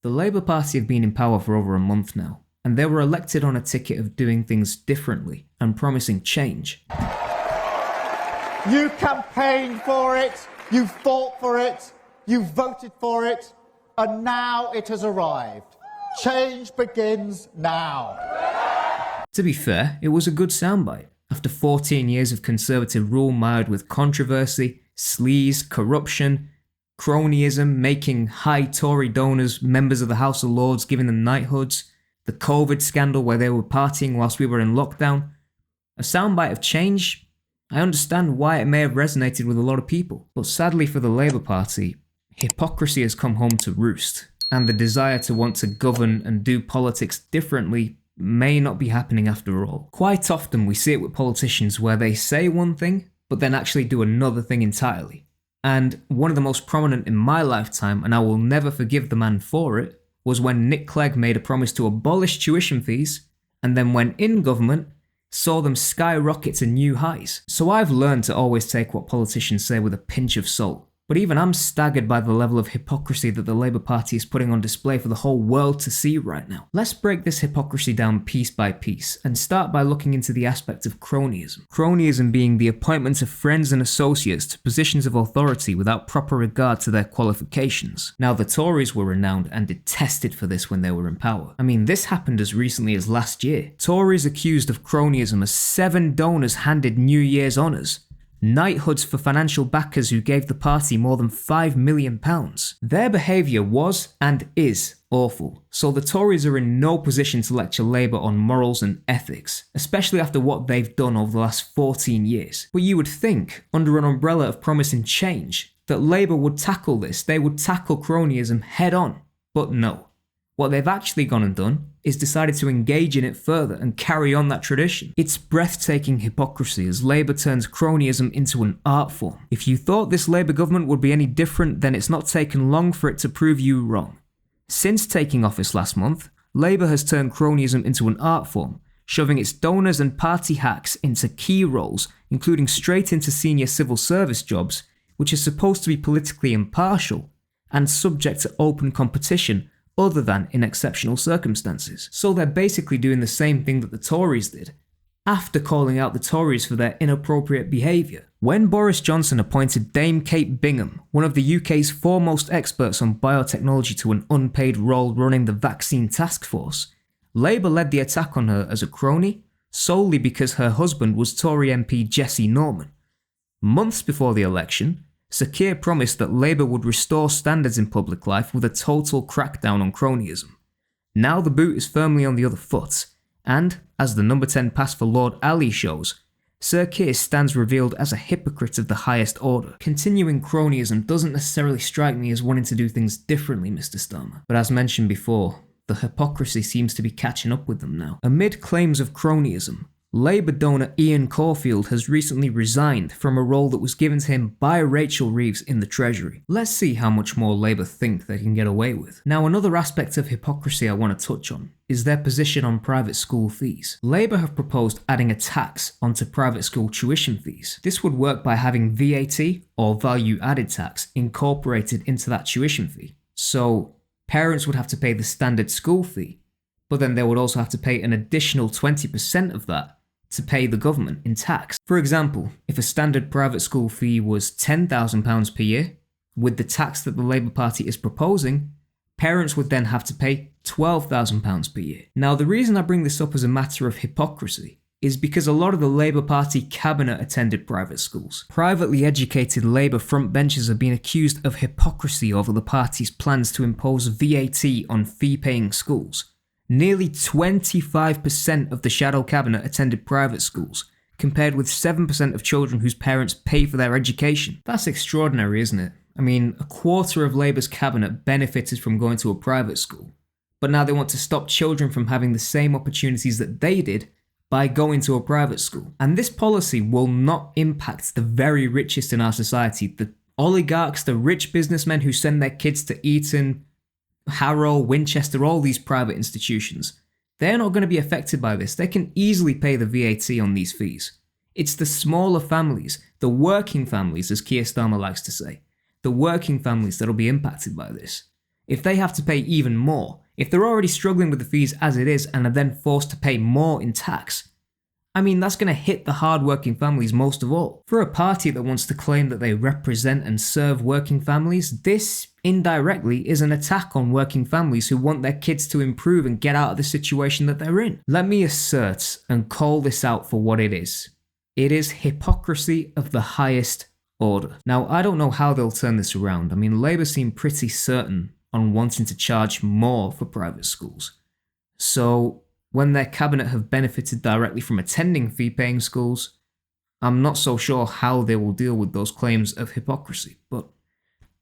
The Labour Party have been in power for over a month now, and they were elected on a ticket of doing things differently and promising change. You campaigned for it, you fought for it, you voted for it, and now it has arrived. Change begins now. To be fair, it was a good soundbite. After 14 years of Conservative rule mired with controversy, sleaze, corruption, cronyism, making high Tory donors members of the House of Lords, giving them knighthoods, the COVID scandal where they were partying whilst we were in lockdown, a soundbite of change, I understand why it may have resonated with a lot of people. But sadly for the Labour Party, hypocrisy has come home to roost, and the desire to want to govern and do politics differently may not be happening after all. Quite often we see it with politicians where they say one thing, but then actually do another thing entirely. And one of the most prominent in my lifetime, and I will never forgive the man for it, was when Nick Clegg made a promise to abolish tuition fees, and then when in government, saw them skyrocket to new highs. So I've learned to always take what politicians say with a pinch of salt. But even I'm staggered by the level of hypocrisy that the Labour Party is putting on display for the whole world to see right now. Let's break this hypocrisy down piece by piece, and start by looking into the aspect of cronyism. Cronyism being the appointment of friends and associates to positions of authority without proper regard to their qualifications. Now, the Tories were renowned and detested for this when they were in power. I mean, this happened as recently as last year. Tories accused of cronyism as 7 donors handed New Year's honours, knighthoods for financial backers who gave the party more than £5 million. Their behaviour was and is awful, so the Tories are in no position to lecture Labour on morals and ethics, especially after what they've done over the last 14 years. But you would think, under an umbrella of promising change, that Labour would tackle this, they would tackle cronyism head on. But no. What they've actually gone and done is decided to engage in it further and carry on that tradition. It's breathtaking hypocrisy as Labour turns cronyism into an art form. If you thought this Labour government would be any different, then it's not taken long for it to prove you wrong. Since taking office last month, Labour has turned cronyism into an art form, shoving its donors and party hacks into key roles, including straight into senior civil service jobs, which are supposed to be politically impartial and subject to open competition other than in exceptional circumstances. So they're basically doing the same thing that the Tories did, after calling out the Tories for their inappropriate behaviour. When Boris Johnson appointed Dame Kate Bingham, one of the UK's foremost experts on biotechnology, to an unpaid role running the vaccine task force, Labour led the attack on her as a crony, solely because her husband was Tory MP Jesse Norman. Months before the election, Sir Keir promised that Labour would restore standards in public life with a total crackdown on cronyism. Now the boot is firmly on the other foot, and, as the number 10 pass for Lord Ali shows, Sir Keir stands revealed as a hypocrite of the highest order. Continuing cronyism doesn't necessarily strike me as wanting to do things differently, Mr. Starmer, but as mentioned before, the hypocrisy seems to be catching up with them now. Amid claims of cronyism, Labour donor Ian Caulfield has recently resigned from a role that was given to him by Rachel Reeves in the Treasury. Let's see how much more Labour think they can get away with. Now, another aspect of hypocrisy I want to touch on is their position on private school fees. Labour have proposed adding a tax onto private school tuition fees. This would work by having VAT, or value added tax, incorporated into that tuition fee. So parents would have to pay the standard school fee, but then they would also have to pay an additional 20% of that to pay the government in tax. For example, if a standard private school fee was £10,000 per year, with the tax that the Labour Party is proposing, parents would then have to pay £12,000 per year. Now, the reason I bring this up as a matter of hypocrisy is because a lot of the Labour Party cabinet attended private schools. Privately educated Labour frontbenchers have been accused of hypocrisy over the party's plans to impose VAT on fee-paying schools. Nearly 25% of the shadow cabinet attended private schools, compared with 7% of children whose parents pay for their education. That's extraordinary, isn't it? I mean, a quarter of Labour's cabinet benefited from going to a private school, but now they want to stop children from having the same opportunities that they did by going to a private school. And this policy will not impact the very richest in our society, the oligarchs, the rich businessmen who send their kids to Eton, Harrow, Winchester, all these private institutions. They're not going to be affected by this. They can easily pay the VAT on these fees. It's the smaller families, the working families, as Keir Starmer likes to say, the working families that'll be impacted by this. If they have to pay even more, if they're already struggling with the fees as it is and are then forced to pay more in tax, I mean, that's going to hit the hard-working families most of all. For a party that wants to claim that they represent and serve working families, this, indirectly, is an attack on working families who want their kids to improve and get out of the situation that they're in. Let me assert and call this out for what it is. It is hypocrisy of the highest order. Now, I don't know how they'll turn this around. I mean, Labour seem pretty certain on wanting to charge more for private schools. So, when their cabinet have benefited directly from attending fee-paying schools, I'm not so sure how they will deal with those claims of hypocrisy, but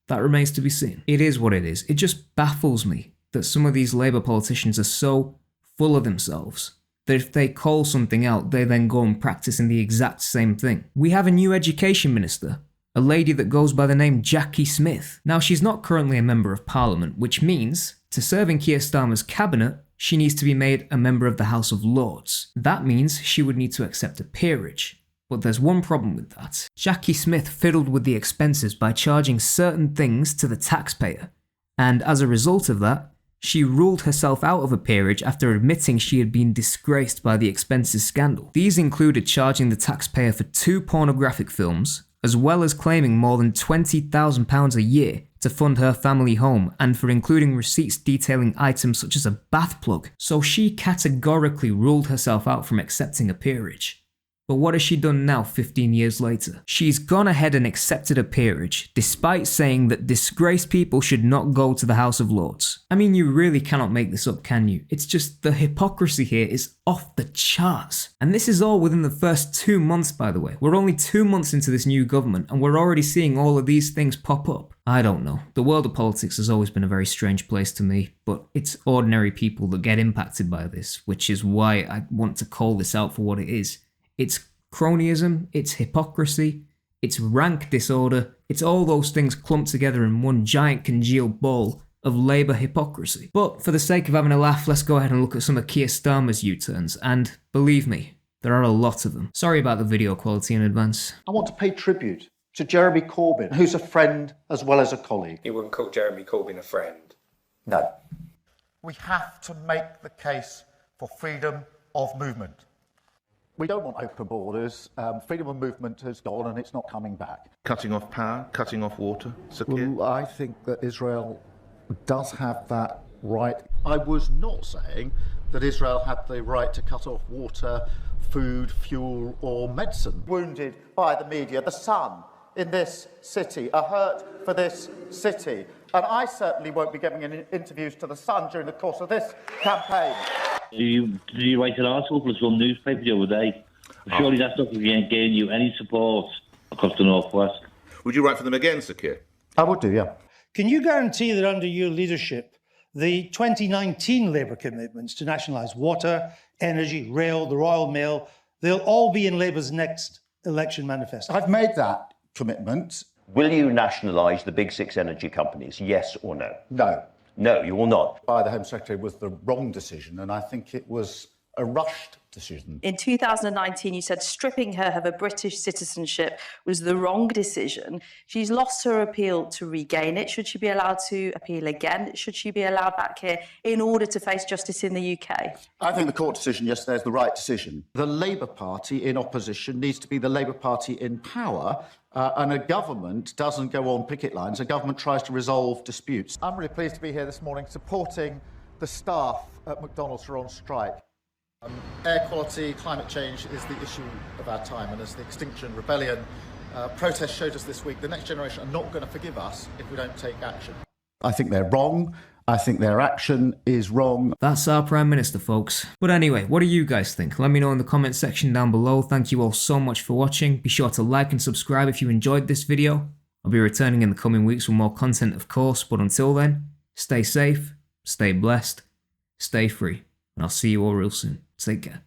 that remains to be seen. It is what it is. It just baffles me that some of these Labour politicians are so full of themselves that if they call something out, they then go and practice in the exact same thing. We have a new education minister, a lady that goes by the name Jackie Smith. Now, she's not currently a member of Parliament, which means, to serve in Keir Starmer's cabinet, she needs to be made a member of the House of Lords. That means she would need to accept a peerage. But there's one problem with that. Jackie Smith fiddled with the expenses by charging certain things to the taxpayer, and as a result of that, she ruled herself out of a peerage after admitting she had been disgraced by the expenses scandal. These included charging the taxpayer for 2 pornographic films, as well as claiming more than £20,000 a year to fund her family home, and for including receipts detailing items such as a bath plug. So she categorically ruled herself out from accepting a peerage. But what has she done now 15 years later? She's gone ahead and accepted a peerage, despite saying that disgraced people should not go to the House of Lords. I mean, you really cannot make this up, can you? It's just the hypocrisy here is off the charts. And this is all within the first 2 months, by the way. We're only 2 months into this new government, and we're already seeing all of these things pop up. I don't know. The world of politics has always been a very strange place to me, but it's ordinary people that get impacted by this, which is why I want to call this out for what it is. It's cronyism, it's hypocrisy, it's rank disorder, it's all those things clumped together in one giant congealed ball of Labour hypocrisy. But for the sake of having a laugh, let's go ahead and look at some of Keir Starmer's U-turns, and believe me, there are a lot of them. Sorry about the video quality in advance. I want to pay tribute to Jeremy Corbyn, who's a friend as well as a colleague. You wouldn't call Jeremy Corbyn a friend? No. We have to make the case for freedom of movement. We don't want open borders. Freedom of movement has gone and it's not coming back. Cutting off power, cutting off water, secure? Well, I think that Israel does have that right. I was not saying that Israel had the right to cut off water, food, fuel or medicine. Wounded by the media, the Sun in this city, a hurt for this city. And I certainly won't be giving any interviews to the Sun during the course of this campaign. Did you write an article for some newspaper the other day? Surely that's not going to gain you any support across the Northwest. Would you write for them again, Sir Keir? I would do, yeah. Can you guarantee that under your leadership, the 2019 Labour commitments to nationalise water, energy, rail, the Royal Mail, they'll all be in Labour's next election manifesto? I've made that commitment. Will you nationalise the big 6 energy companies, yes or no? No. No, you will not. By the Home Secretary was the wrong decision, and I think it was a rushed decision. In 2019, you said stripping her of her British citizenship was the wrong decision. She's lost her appeal to regain it. Should she be allowed to appeal again? Should she be allowed back here in order to face justice in the UK? I think the court decision yesterday is the right decision. The Labour Party in opposition needs to be the Labour Party in power, and a government doesn't go on picket lines. A government tries to resolve disputes. I'm really pleased to be here this morning supporting the staff at McDonald's who are on strike. Air quality, climate change is the issue of our time, and as the Extinction Rebellion protest showed us this week, the next generation are not going to forgive us if we don't take action. I think they're wrong. I think their action is wrong. That's our Prime Minister, folks. But anyway, what do you guys think? Let me know in the comment section down below. Thank you all so much for watching. Be sure to like and subscribe if you enjoyed this video. I'll be returning in the coming weeks with more content, of course, but until then, stay safe, stay blessed, stay free, and I'll see you all real soon. Take care.